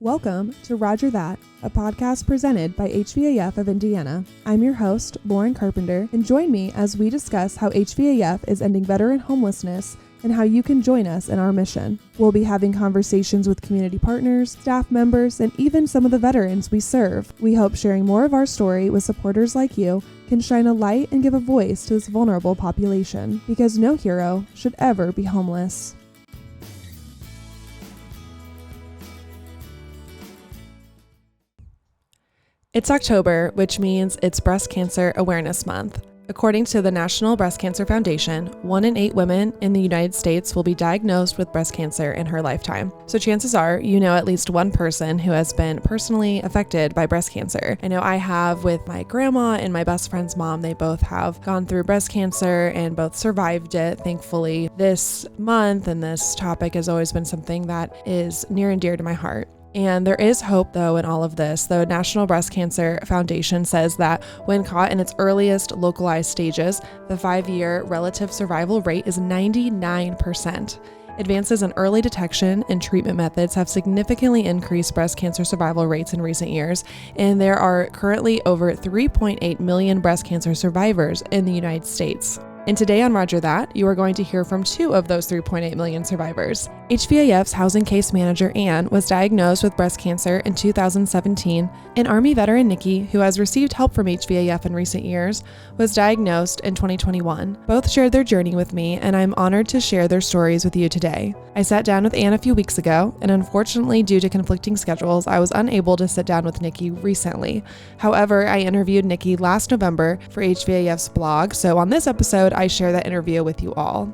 Welcome to Roger That, a podcast presented by HVAF of Indiana. I'm your host, Lauren Carpenter, and join me as we discuss how HVAF is ending veteran homelessness and how you can join us in our mission. We'll be having conversations with community partners, staff members, and even some of the veterans we serve. We hope sharing more of our story with supporters like you can shine a light and give a voice to this vulnerable population, because no hero should ever be homeless. It's October, which means it's Breast Cancer Awareness Month. According to the National Breast Cancer Foundation, 1 in 8 women in the United States will be diagnosed with breast cancer in her lifetime. So chances are you know at least one person who has been personally affected by breast cancer. I know I have with my grandma and my best friend's mom. They both have gone through breast cancer and both survived it, thankfully. This month and this topic has always been something that is near and dear to my heart. And there is hope, though, in all of this. The National Breast Cancer Foundation says that when caught in its earliest localized stages, the 5-year relative survival rate is 99%. Advances in early detection and treatment methods have significantly increased breast cancer survival rates in recent years, and there are currently over 3.8 million breast cancer survivors in the United States. And today on Roger That, you are going to hear from 2 of those 3.8 million survivors. HVAF's housing case manager, Ann, was diagnosed with breast cancer in 2017, and Army veteran Nicki, who has received help from HVAF in recent years, was diagnosed in 2021. Both shared their journey with me, and I'm honored to share their stories with you today. I sat down with Ann a few weeks ago, and unfortunately, due to conflicting schedules, I was unable to sit down with Nicki recently. However, I interviewed Nicki last November for HVAF's blog, so on this episode, I share that interview with you all.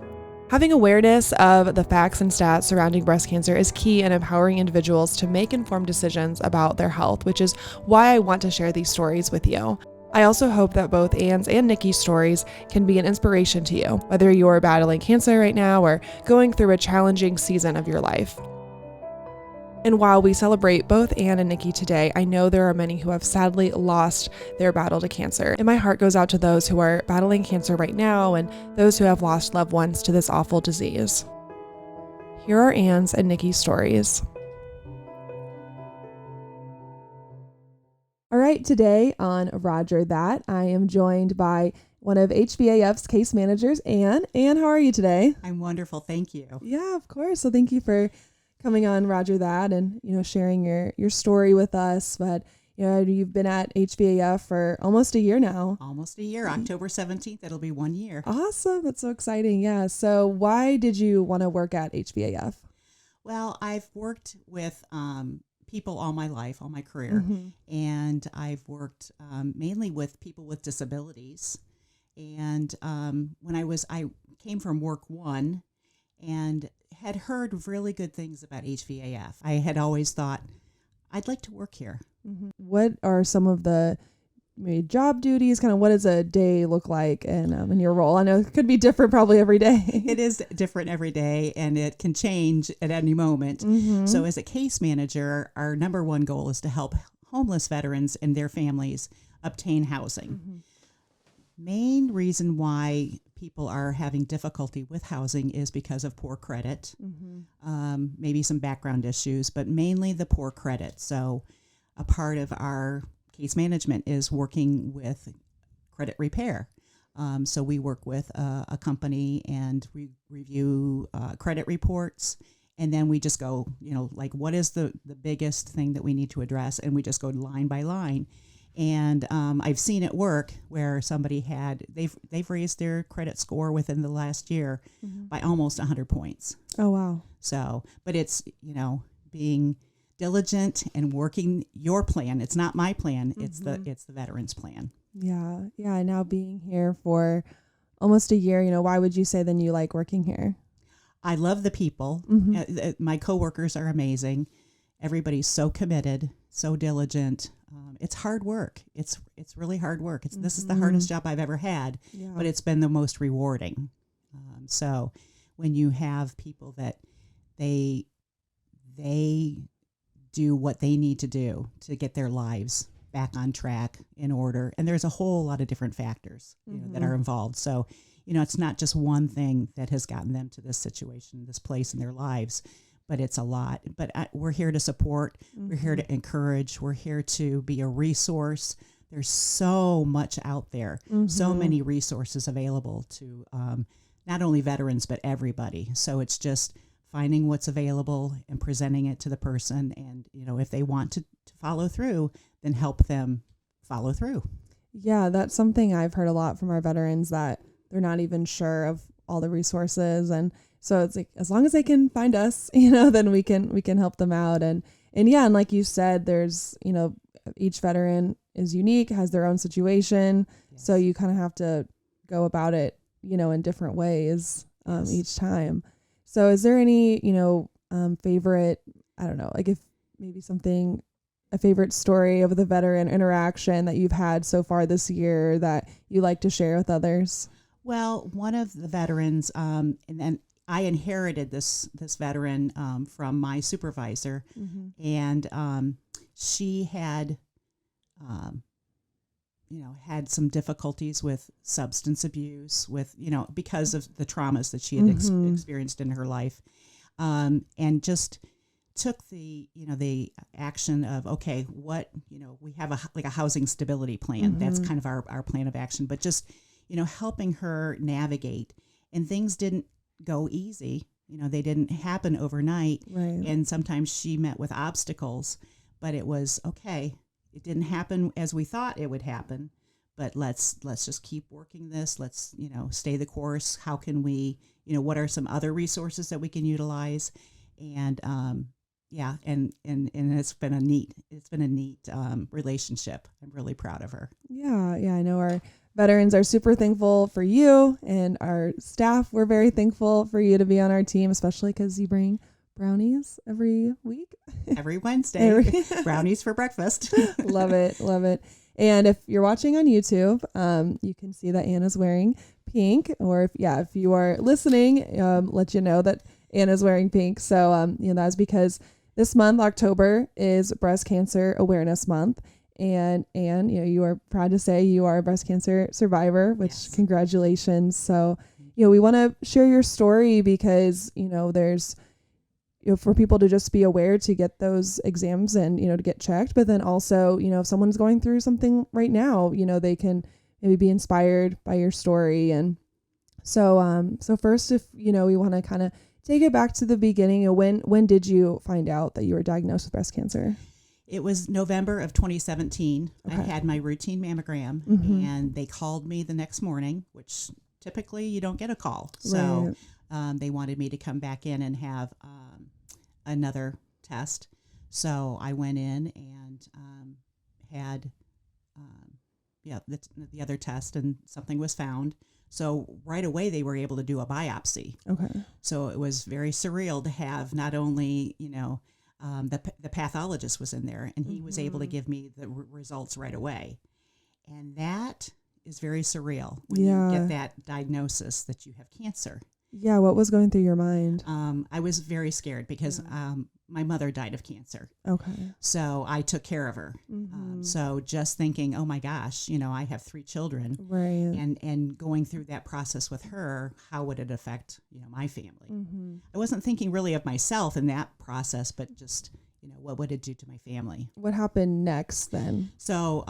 Having awareness of the facts and stats surrounding breast cancer is key in empowering individuals to make informed decisions about their health, which is why I want to share these stories with you. I also hope that both Ann's and Nicki's stories can be an inspiration to you, whether you're battling cancer right now or going through a challenging season of your life. And while we celebrate both Ann and Nicki today, I know there are many who have sadly lost their battle to cancer. And my heart goes out to those who are battling cancer right now and those who have lost loved ones to this awful disease. Here are Ann's and Nicki's stories. All right, today on Roger That, I am joined by one of HVAF's case managers, Ann. Ann, how are you today? I'm wonderful, thank you. Yeah, of course. So thank you for coming on Roger That and, sharing your story with us. But, you've been at HVAF for almost a year now. Almost a year. October 17th, it'll be 1 year. Awesome. That's so exciting. Yeah. So why did you want to work at HVAF? Well, I've worked with people all my life, all my career. Mm-hmm. And I've worked mainly with people with disabilities. And when I came from Work One and had heard really good things about HVAF. I had always thought, I'd like to work here. Mm-hmm. What are some of the maybe job duties? Kind of what does a day look like in your role? I know it could be different probably every day. It is different every day, and it can change at any moment. Mm-hmm. So as a case manager, our number one goal is to help homeless veterans and their families obtain housing. Mm-hmm. Main reason why people are having difficulty with housing is because of poor credit, maybe some background issues, but mainly the poor credit. So a part of our case management is working with credit repair. So we work with a company and we review credit reports, and then we just go, what is the biggest thing that we need to address? And we just go line by line. And I've seen it work where somebody they've raised their credit score within the last year by almost 100 points. Oh, wow. So, but it's, being diligent and working your plan. It's not my plan. Mm-hmm. It's the veteran's plan. Yeah. Yeah. Now being here for almost a year, why would you say then you like working here? I love the people. Mm-hmm. My coworkers are amazing. Everybody's so committed, so diligent. It's hard work. It's really hard work. This is the hardest job I've ever had, but it's been the most rewarding. So when you have people that they do what they need to do to get their lives back on track in order, and there's a whole lot of different factors that are involved. So, it's not just one thing that has gotten them to this situation, this place in their lives, but it's a lot. But we're here to support. Mm-hmm. We're here to encourage. We're here to be a resource. There's so much out there, mm-hmm. so many resources available to not only veterans, but everybody. So it's just finding what's available and presenting it to the person. And, if they want to follow through, then help them follow through. Yeah, that's something I've heard a lot from our veterans, that they're not even sure of all the resources. And so it's like, as long as they can find us, then we can help them out. And yeah, and like you said, there's, each veteran is unique, has their own situation. Yes. So you kind of have to go about it, in different ways yes. each time. So is there any, favorite, I don't know, like if maybe a favorite story of the veteran interaction that you've had so far this year that you like to share with others? Well, one of the veterans, and then I inherited this veteran from my supervisor, mm-hmm. and she had, had some difficulties with substance abuse, with because of the traumas that she had mm-hmm. experienced in her life, and just took the action of, okay, what, we have a housing stability plan. Mm-hmm. That's kind of our plan of action, but just, helping her navigate. And things didn't go easy. They didn't happen overnight. Right. And sometimes she met with obstacles, but it was okay. It didn't happen as we thought it would happen, but let's just keep working this. Let's, stay the course. How can we, what are some other resources that we can utilize? And, yeah, and it's been a neat relationship. I'm really proud of her. Yeah, I know our veterans are super thankful for you, and our staff, we're very thankful for you to be on our team, especially because you bring brownies every week. Every Wednesday, brownies for breakfast. Love it. And if you're watching on YouTube, you can see that Anna's wearing pink, or if you are listening, let you know that Anna's wearing pink. So, that's because this month, October, is Breast Cancer Awareness Month. And you are proud to say you are a breast cancer survivor, which yes. Congratulations. So, we want to share your story because, there's, for people to just be aware to get those exams and, to get checked. But then also, if someone's going through something right now, they can maybe be inspired by your story. And so first, if, we want to kind of take it back to the beginning. When did you find out that you were diagnosed with breast cancer? It was November of 2017. Okay. I had my routine mammogram, mm-hmm. and they called me the next morning, which typically you don't get a call. So they wanted me to come back in and have another test. So I went in and had the other test, and something was found. So right away they were able to do a biopsy. Okay. So it was very surreal to have not only, the pathologist was in there, and he mm-hmm. was able to give me the results right away. And that is very surreal when you get that diagnosis that you have cancer. Yeah. What was going through your mind? I was very scared because my mother died of cancer. Okay. So I took care of her. Mm-hmm. So just thinking, oh my gosh, I have 3 children. Right. And going through that process with her, how would it affect, my family? Mm-hmm. I wasn't thinking really of myself in that process, but just, what would it do to my family? What happened next then? So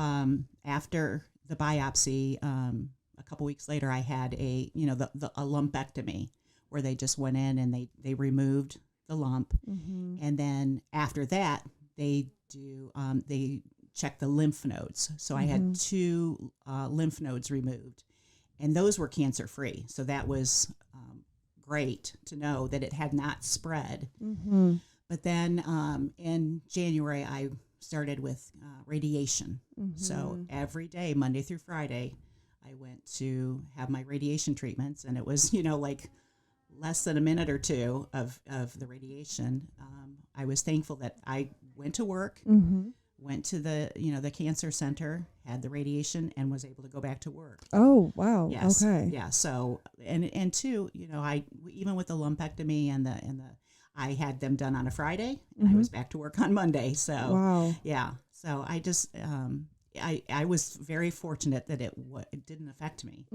after the biopsy, a couple weeks later, I had a lumpectomy, where they just went in and they removed the lump. Mm-hmm. And then after that, they check the lymph nodes. So mm-hmm. I had 2 lymph nodes removed, and those were cancer free. So that was great to know that it had not spread. Mm-hmm. But then in January, I started with radiation. Mm-hmm. So every day, Monday through Friday, I went to have my radiation treatments, and it was, like less than a minute or 2 of the radiation. I was thankful that I went to work, mm-hmm. went to the cancer center, had the radiation, and was able to go back to work. Oh, wow. Yes. Okay. Yeah. So, and 2, I, even with the lumpectomy and I had them done on a Friday, and mm-hmm. I was back to work on Monday. So, wow. Yeah. So I just, I was very fortunate that it didn't affect me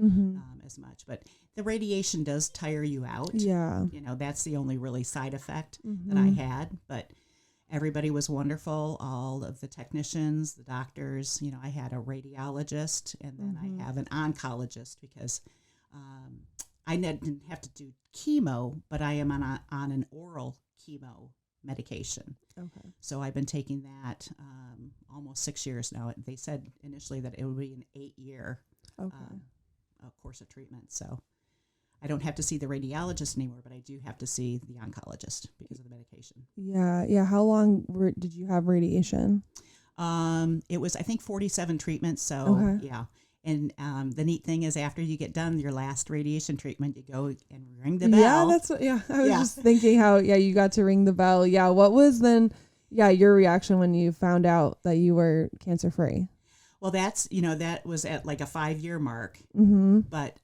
as much. But the radiation does tire you out. Yeah. That's the only really side effect that I had. But everybody was wonderful. All of the technicians, the doctors. I had a radiologist, and then I have an oncologist because I didn't have to do chemo, but I am on an oral chemo medication. Okay. So I've been taking that almost 6 years now. They said initially that it would be an 8-year course of treatment. So I don't have to see the radiologist anymore, but I do have to see the oncologist because of the medication. Yeah. Yeah. How long did you have radiation? It was, I think, 47 treatments. So yeah. And the neat thing is, after you get done your last radiation treatment, you go and ring the bell. Yeah, I was just thinking how, you got to ring the bell. Yeah. What was then, your reaction when you found out that you were cancer free? Well, that's, that was at like a 5-year mark. But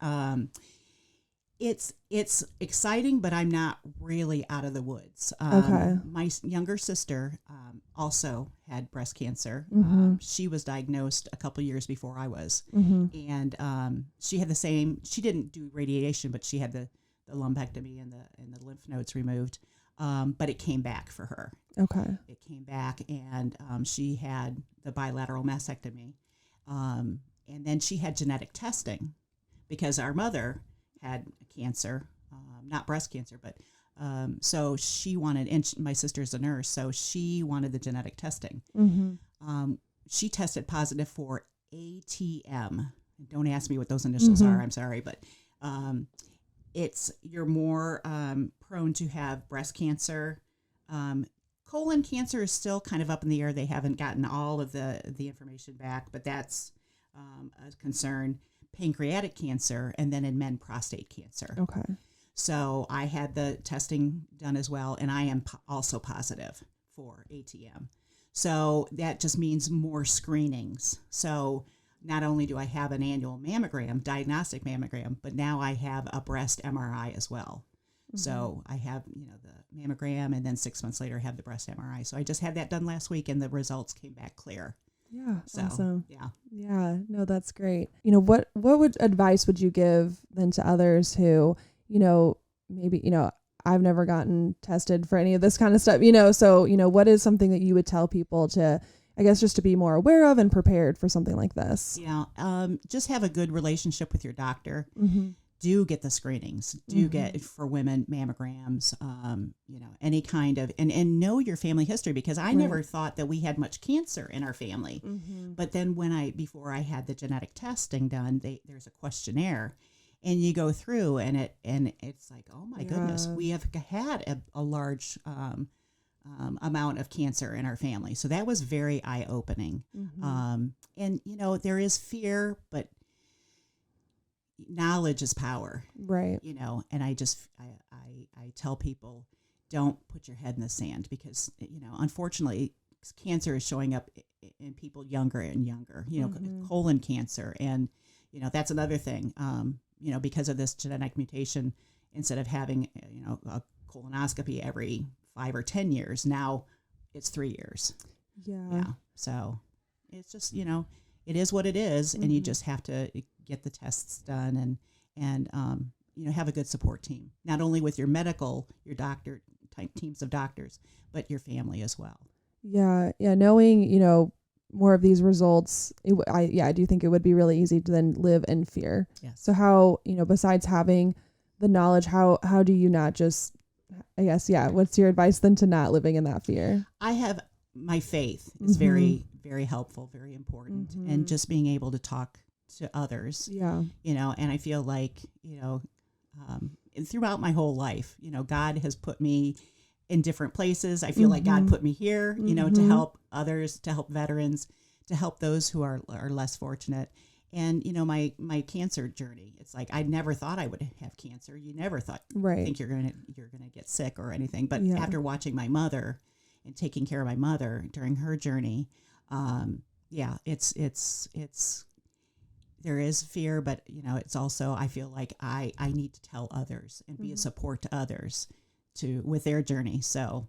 it's exciting, but I'm not really out of the woods. My younger sister also had breast cancer. She was diagnosed a couple years before I was. And she had the same, she didn't do radiation, but she had the lumpectomy and the lymph nodes removed. But it came back for her. Okay. It came back, and she had the bilateral mastectomy. And then she had genetic testing because our mother had cancer, not breast cancer, but so she wanted, and my sister's a nurse, so she wanted the genetic testing. She tested positive for ATM. Don't ask me what those initials are. I'm sorry, but you're more prone to have breast cancer. Colon cancer is still kind of up in the air. They haven't gotten all of the information back, but that's a concern. Pancreatic cancer, and then in men, prostate cancer. Okay. So I had the testing done as well, and I am also positive for ATM. So that just means more screenings. So not only do I have an annual mammogram, diagnostic mammogram, but now I have a breast MRI as well. So I have, the mammogram, and then 6 months later I have the breast MRI. So I just had that done last week, and the results came back clear. Yeah. So, awesome. Yeah. Yeah. No, that's great. What advice would you give then to others who, maybe, I've never gotten tested for any of this kind of stuff, so, what is something that you would tell people to, I guess, just to be more aware of and prepared for something like this? Yeah. Just have a good relationship with your doctor. Do get the screenings, get for women mammograms, any kind of, and know your family history, because I never thought that we had much cancer in our family. But then before I had the genetic testing done, there's a questionnaire, and you go through, and it's like, oh my goodness, we have had a large amount of cancer in our family. So that was very eye-opening. And there is fear, but knowledge is power, right? And I tell people, don't put your head in the sand, because unfortunately cancer is showing up in people younger and younger, colon cancer, and that's another thing, because of this genetic mutation, instead of having a colonoscopy every 5 or 10 years, now it's 3 years. Yeah. So it's just it is what it is, and you just have to get the tests done, and have a good support team, not only with your doctor type teams of doctors, but your family as well. Yeah. Knowing more of these results, I do think it would be really easy to then live in fear. Yes. So how, besides having the knowledge, how do you not just, I guess, what's your advice then to not living in that fear? I have my faith is very, very helpful, very important, and just being able to talk to others. Yeah. And I feel like, throughout my whole life, God has put me in different places. I feel like God put me here, to help others, to help veterans, to help those who are less fortunate. And, my cancer journey, it's like, I never thought I would have cancer. You never thought, think you're going to get sick or anything. But after watching my mother and taking care of my mother during her journey, it's there is fear, but it's also, I feel like I need to tell others and be a support to others with their journey. So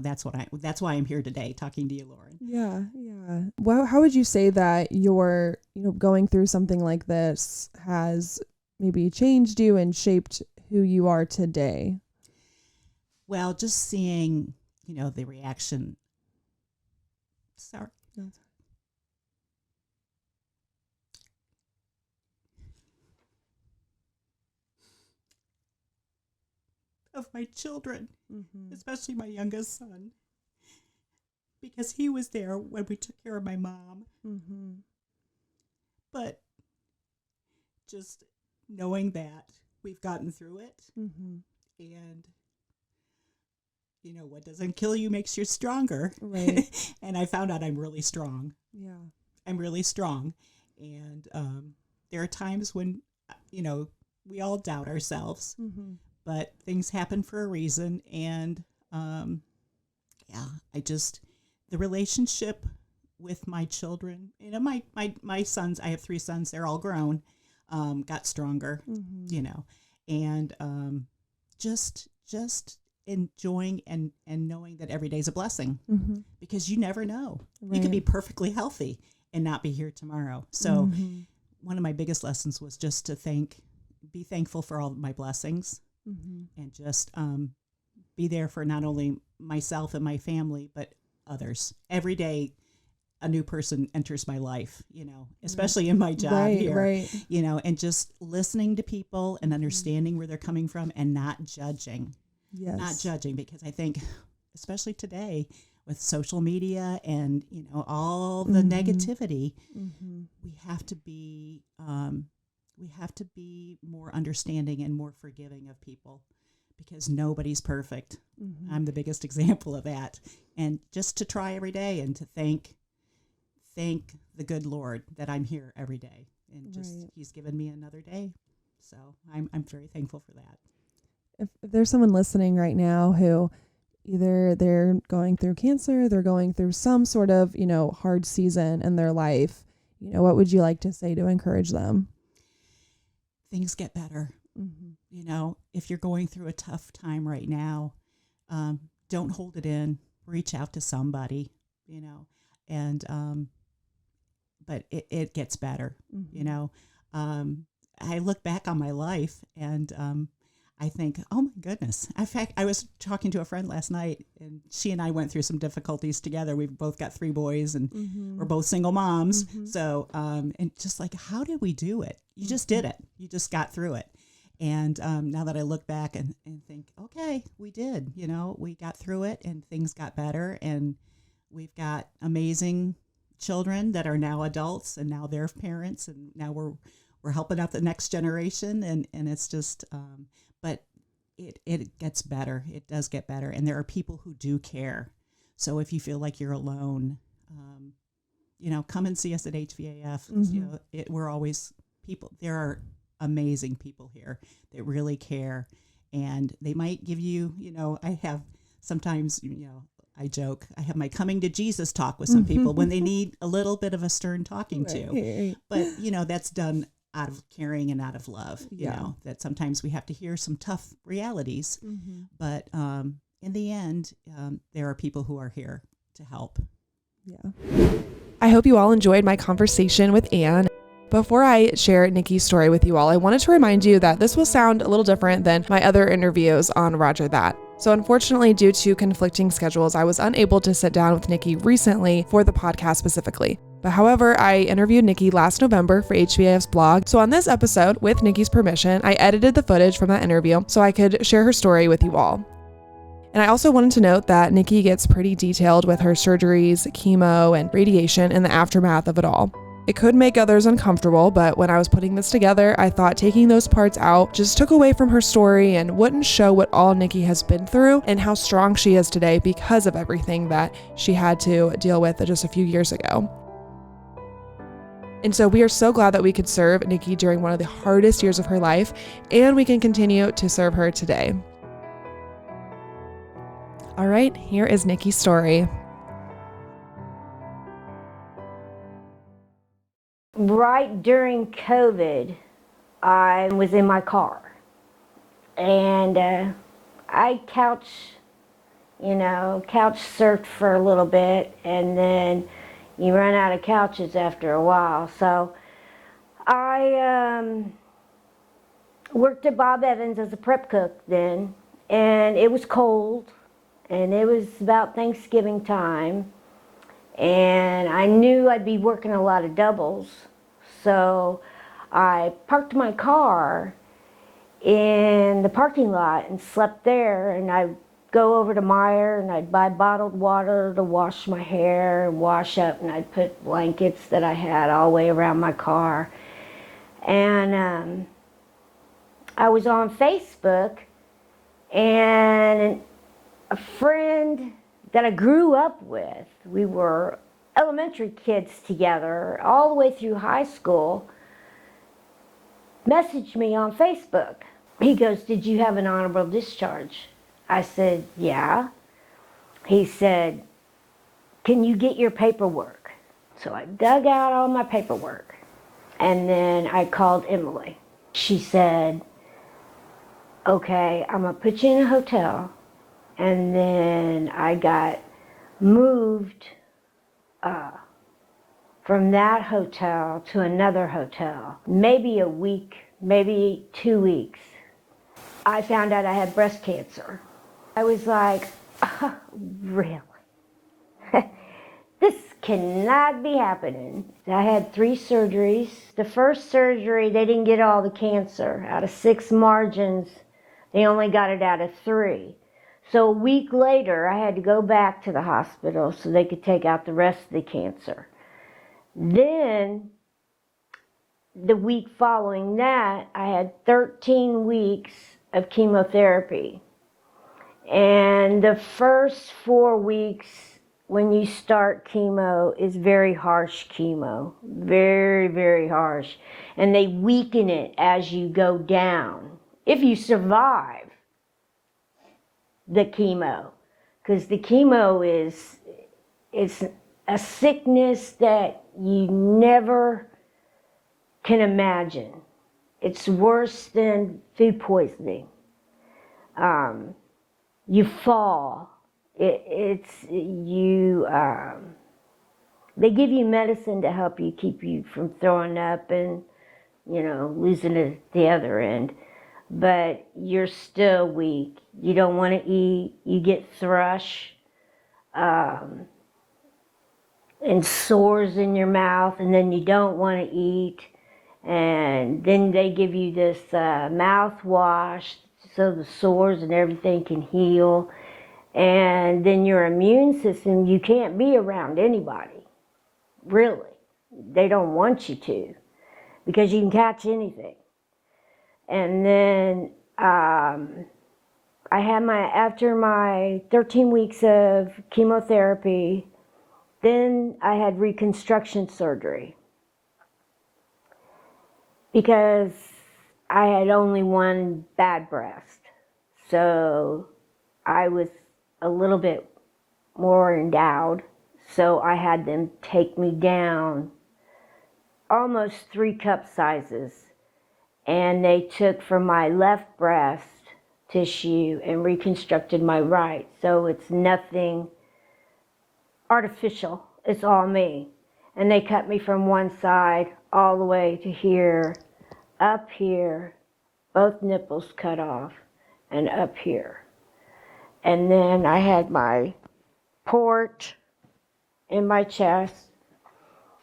that's why I'm here today talking to you, Lauren. Yeah. Yeah. Well, how would you say that your, going through something like this has maybe changed you and shaped who you are today? Well, just seeing, the reaction. Sorry. No, Of my children, mm-hmm. especially my youngest son, because he was there when we took care of my mom. Mm-hmm. But just knowing that we've gotten through it, Mm-hmm. and what doesn't kill you makes you stronger. Right. And I found out I'm really strong. Yeah. I'm really strong. And there are times when, we all doubt ourselves, Mm-hmm. but things happen for a reason. And the relationship with my children, my sons, I have 3 sons, they're all grown, got stronger, Mm-hmm. And just enjoying and knowing that every day is a blessing, Mm-hmm. because you never know. Right. You could be perfectly healthy and not be here tomorrow. So Mm-hmm. one of my biggest lessons was just to be thankful for all of my blessings, Mm-hmm. and just be there for not only myself and my family, but others. Every day, a new person enters my life, especially in my job here, Right. and just listening to people and understanding where they're coming from and not judging. Yes. Not judging, because I think, especially today with social media and, all the negativity, Mm-hmm. we have to be more understanding and more forgiving of people, because nobody's perfect. Mm-hmm. I'm the biggest example of that. And just to try every day and to thank the good Lord that I'm here every day, and just He's given me another day. So I'm very thankful for that. If there's someone listening right now who either they're going through cancer, they're going through some sort of, hard season in their life, what would you like to say to encourage them? Things get better. Mm-hmm. If you're going through a tough time right now, don't hold it in. Reach out to somebody, and but it gets better. Mm-hmm. I look back on my life, and I think, oh my goodness. In fact, I was talking to a friend last night, and she and I went through some difficulties together. We've both got 3 boys, and we're both single moms. Mm-hmm. So, and just like, how did we do it? You just did it. You just got through it. And now that I look back and think, okay, we did, we got through it, and things got better, and we've got amazing children that are now adults, and now they're parents, and now we're helping out the next generation, and it's just, but it gets better. It does get better, and there are people who do care. So if you feel like you're alone, come and see us at HVAF. Mm-hmm. We're always people. There are amazing people here that really care, and they might give you, I have sometimes, I joke, I have my coming to Jesus talk with some people when they need a little bit of a stern talking to, but that's done out of caring and out of love, that sometimes we have to hear some tough realities, but in the end, there are people who are here to help. Yeah. I hope you all enjoyed my conversation with Anne. Before I share Nicki's story with you all, I wanted to remind you that this will sound a little different than my other interviews on Roger That. So unfortunately, due to conflicting schedules, I was unable to sit down with Nicki recently for the podcast specifically. But however, I interviewed Nicki last November for HVAF's blog. So on this episode, with Nicki's permission, I edited the footage from that interview so I could share her story with you all. And I also wanted to note that Nicki gets pretty detailed with her surgeries, chemo, and radiation in the aftermath of it all. It could make others uncomfortable, but when I was putting this together, I thought taking those parts out just took away from her story and wouldn't show what all Nicki has been through and how strong she is today because of everything that she had to deal with just a few years ago. And so we are so glad that we could serve Nicki during one of the hardest years of her life, and we can continue to serve her today. All right, here is Nicki's story. Right during COVID, I was in my car, and I couch surfed for a little bit, and then, You run out of couches after a while. So I worked at Bob Evans as a prep cook then, and it was cold, and it was about Thanksgiving time, and I knew I'd be working a lot of doubles. So I parked my car in the parking lot and slept there, and I'd go over to Meijer and I'd buy bottled water to wash my hair and wash up, and I'd put blankets that I had all the way around my car. And I was on Facebook, and a friend that I grew up with, we were elementary kids together all the way through high school, messaged me on Facebook. He goes, "Did you have an honorable discharge?" I said, "Yeah." He said, "Can you get your paperwork?" So I dug out all my paperwork, and then I called Emily. She said, "Okay, I'm gonna put you in a hotel." And then I got moved from that hotel to another hotel, maybe a week, maybe 2 weeks. I found out I had breast cancer. I was like, oh, really? This cannot be happening. I had 3 surgeries. The first surgery, they didn't get all the cancer. Out of 6 margins, they only got it out of 3. So a week later, I had to go back to the hospital so they could take out the rest of the cancer. Then, the week following that, I had 13 weeks of chemotherapy. And the first 4 weeks when you start chemo is very harsh chemo. Very, very harsh. And they weaken it as you go down. If you survive the chemo. Because the chemo it's a sickness that you never can imagine. It's worse than food poisoning. You fall. They give you medicine to help you keep you from throwing up and, losing it at the other end. But you're still weak. You don't want to eat. You get thrush and sores in your mouth, and then you don't want to eat. And then they give you this mouthwash so the sores and everything can heal. And then your immune system, you can't be around anybody, really. They don't want you to, because you can catch anything. And then after my 13 weeks of chemotherapy, then I had reconstruction surgery. Because I had only one bad breast. So I was a little bit more endowed. So I had them take me down almost 3 cup sizes. And they took from my left breast tissue and reconstructed my right. So it's nothing artificial. It's all me. And they cut me from one side all the way to here, up here, both nipples cut off, and up here. And then I had my port in my chest,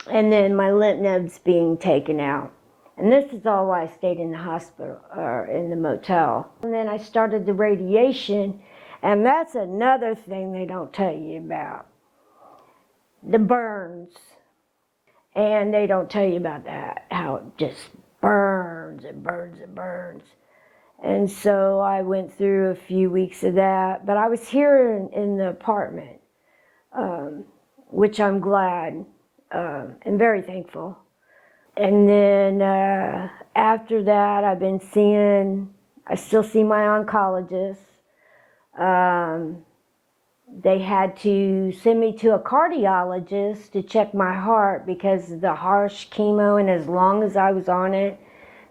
and then my lymph nodes being taken out. And this is all why I stayed in the hospital, or in the motel. And then I started the radiation, and that's another thing they don't tell you about. The burns. And they don't tell you about that, how it just burns and burns and burns. And so I went through a few weeks of that, but I was here in the apartment, which I'm glad and very thankful. And then after that, I still see my oncologist. They had to send me to a cardiologist to check my heart because of the harsh chemo, and as long as I was on it,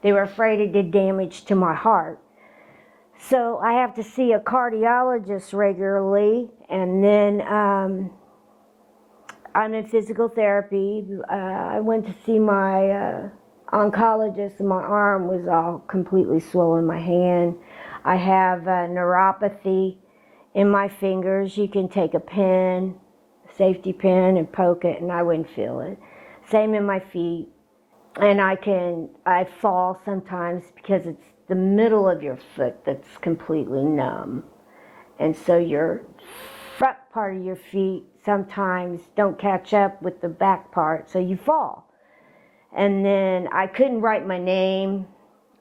they were afraid it did damage to my heart. So I have to see a cardiologist regularly, and then I'm in physical therapy. I went to see my oncologist, and my arm was all completely swollen, my hand. I have neuropathy in my fingers. You can take a pin, safety pin, and poke it, and I wouldn't feel it. Same in my feet. And I fall sometimes because it's the middle of your foot that's completely numb. And so your front part of your feet sometimes don't catch up with the back part, so you fall. And then I couldn't write my name.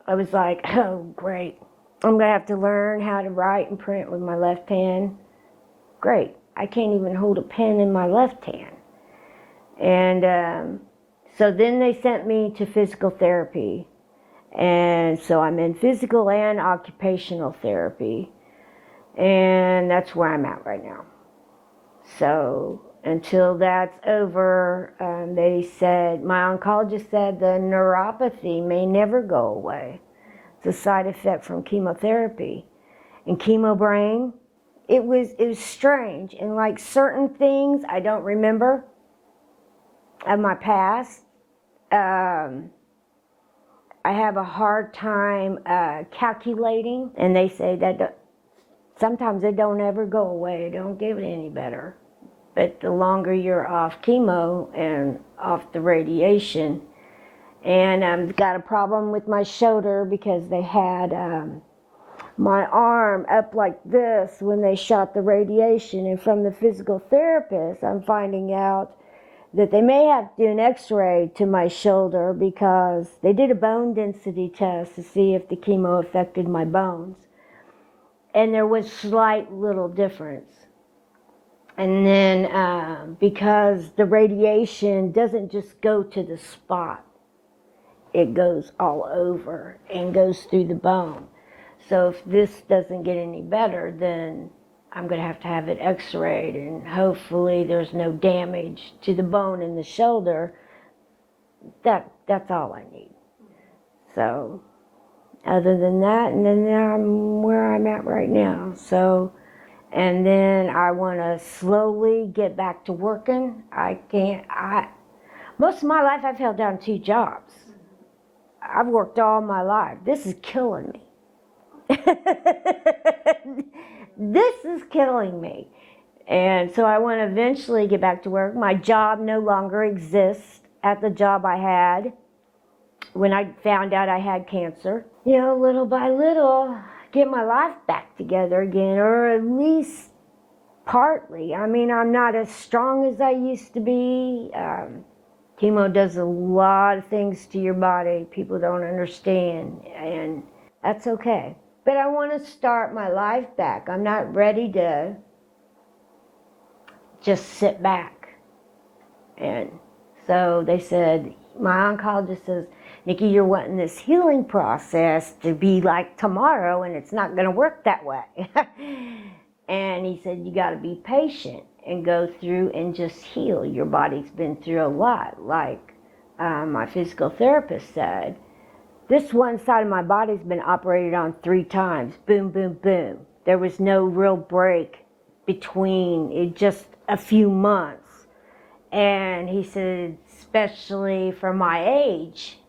I was like, oh, great. I'm going to have to learn how to write and print with my left hand. Great. I can't even hold a pen in my left hand. And so then they sent me to physical therapy. And so I'm in physical and occupational therapy. And that's where I'm at right now. So until that's over, they said, my oncologist said the neuropathy may never go away. It's a side effect from chemotherapy. And chemo brain, it was strange. And like certain things I don't remember of my past, I have a hard time calculating. And they say that sometimes it don't ever go away. It don't get any better. But the longer you're off chemo and off the radiation, and I've got a problem with my shoulder because they had my arm up like this when they shot the radiation. And from the physical therapist, I'm finding out that they may have to do an x-ray to my shoulder because they did a bone density test to see if the chemo affected my bones. And there was slight little difference. And then because the radiation doesn't just go to the spot, it goes all over and goes through the bone. So if this doesn't get any better, then I'm going to have it x-rayed, and hopefully there's no damage to the bone in the shoulder. That's all I need. So other than that, and then I'm where I'm at right now. So, and then I want to slowly get back to working. Most of my life I've held down 2 jobs. I've worked all my life. This is killing me. This is killing me. And so I want to eventually get back to work. My job no longer exists at the job I had when I found out I had cancer. You know, little by little, get my life back together again, or at least partly. I mean, I'm not as strong as I used to be. Chemo does a lot of things to your body people don't understand, and that's okay. But I want to start my life back. I'm not ready to just sit back. And so they said, my oncologist says, Nicki, you're wanting this healing process to be like tomorrow, and it's not going to work that way. And he said, you got to be patient and go through and just heal. Your body's been through a lot. Like my physical therapist said, this one side of my body's been operated on 3 times. Boom, boom, boom. There was no real break between it, just a few months. And he said, especially for my age,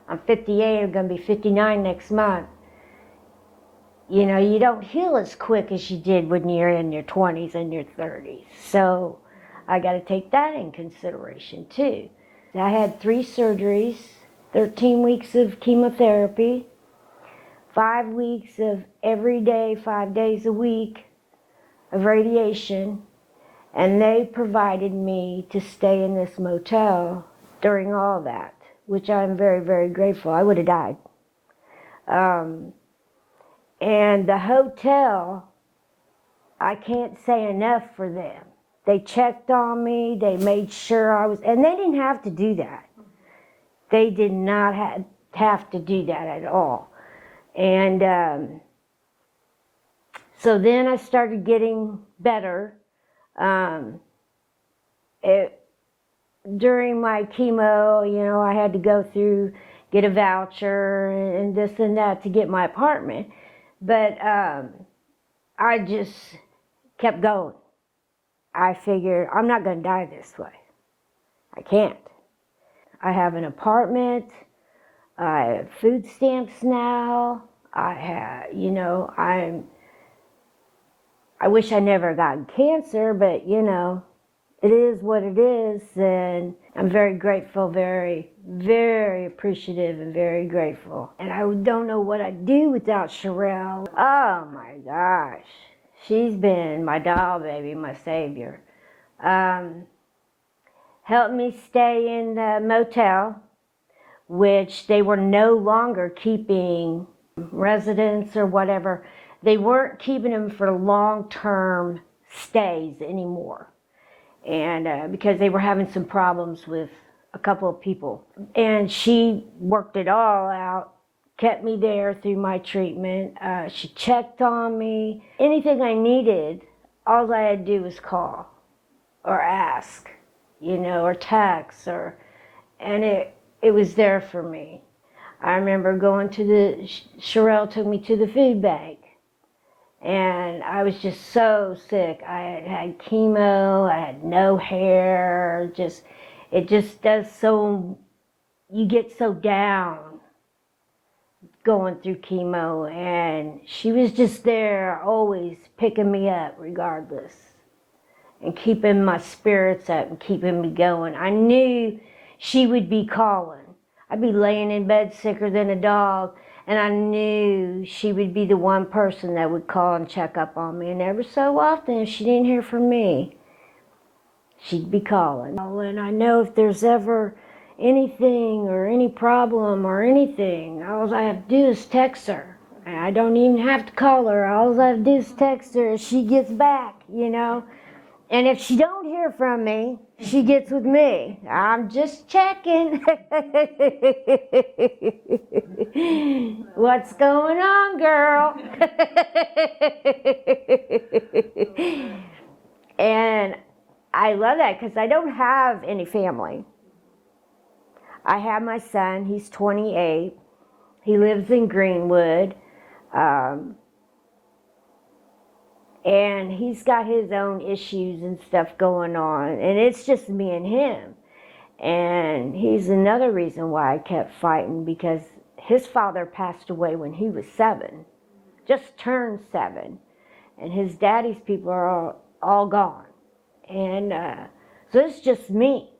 I'm 58, I'm going to be 59 next month. You know, you don't heal as quick as you did when you're in your 20s and your 30s. So I got to take that in consideration too. I had 3 surgeries, 13 weeks of chemotherapy, 5 weeks of every day, 5 days a week of radiation, and they provided me to stay in this motel during all that, which I'm very, very grateful. I would have died. And the hotel, I can't say enough for them. They checked on me, they made sure I was, and they didn't have to do that. They did not have to do that at all. And so then I started getting better. During my chemo, you know, I had to go through, get a voucher and this and that to get my apartment. But I just kept going. I figured I'm not going to die this way. I can't. I have an apartment. I have food stamps now. I wish I never got cancer, but it is what it is, and I'm very grateful, very, very appreciative and very grateful. And I don't know what I'd do without Sherelle. Oh my gosh. She's been my doll baby, my savior. Helped me stay in the motel, which they were no longer keeping residents or whatever. They weren't keeping them for long-term stays anymore. And because they were having some problems with a couple of people. And she worked it all out, kept me there through my treatment. She checked on me. Anything I needed, all I had to do was call or ask, or text, and it was there for me. I remember going to Sherelle took me to the food bank. And I was just so sick. I had had chemo, I had no hair, it just does so, you get so down going through chemo, and she was just there always picking me up regardless and keeping my spirits up and keeping me going. I knew she would be calling. I'd be laying in bed sicker than a dog, and I knew she would be the one person that would call and check up on me. And every so often, if she didn't hear from me, she'd be calling. And I know if there's ever anything or any problem or anything, all I have to do is text her. And I don't even have to call her. All I have to do is text her and she gets back, And if she don't hear from me, she gets with me. I'm just checking. What's going on, girl? And I love that because I don't have any family. I have my son. He's 28. He lives in Greenwood. And he's got his own issues and stuff going on. And it's just me and him. And he's another reason why I kept fighting, because his father passed away when he was 7. Just turned 7. And his daddy's people are all gone. And so it's just me.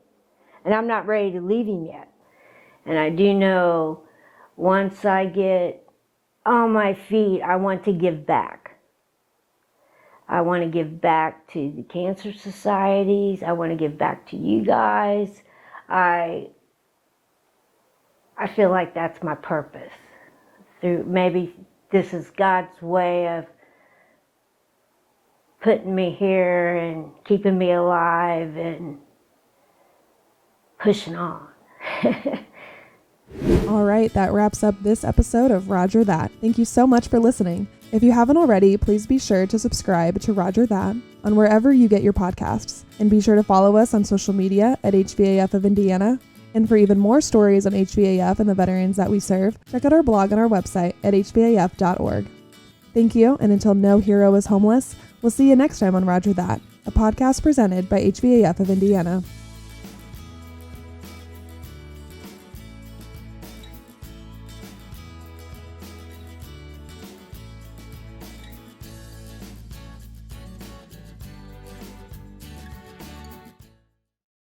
And I'm not ready to leave him yet. And I do know once I get on my feet, I want to give back. I want to give back to the cancer societies. I want to give back to you guys. I feel like that's my purpose. Maybe this is God's way of putting me here and keeping me alive and pushing on. All right, that wraps up this episode of Roger That. Thank you so much for listening. If you haven't already, please be sure to subscribe to Roger That on wherever you get your podcasts. And be sure to follow us on social media at HVAF of Indiana. And for even more stories on HVAF and the veterans that we serve, check out our blog on our website at hvaf.org. Thank you, and until no hero is homeless, we'll see you next time on Roger That, a podcast presented by HVAF of Indiana.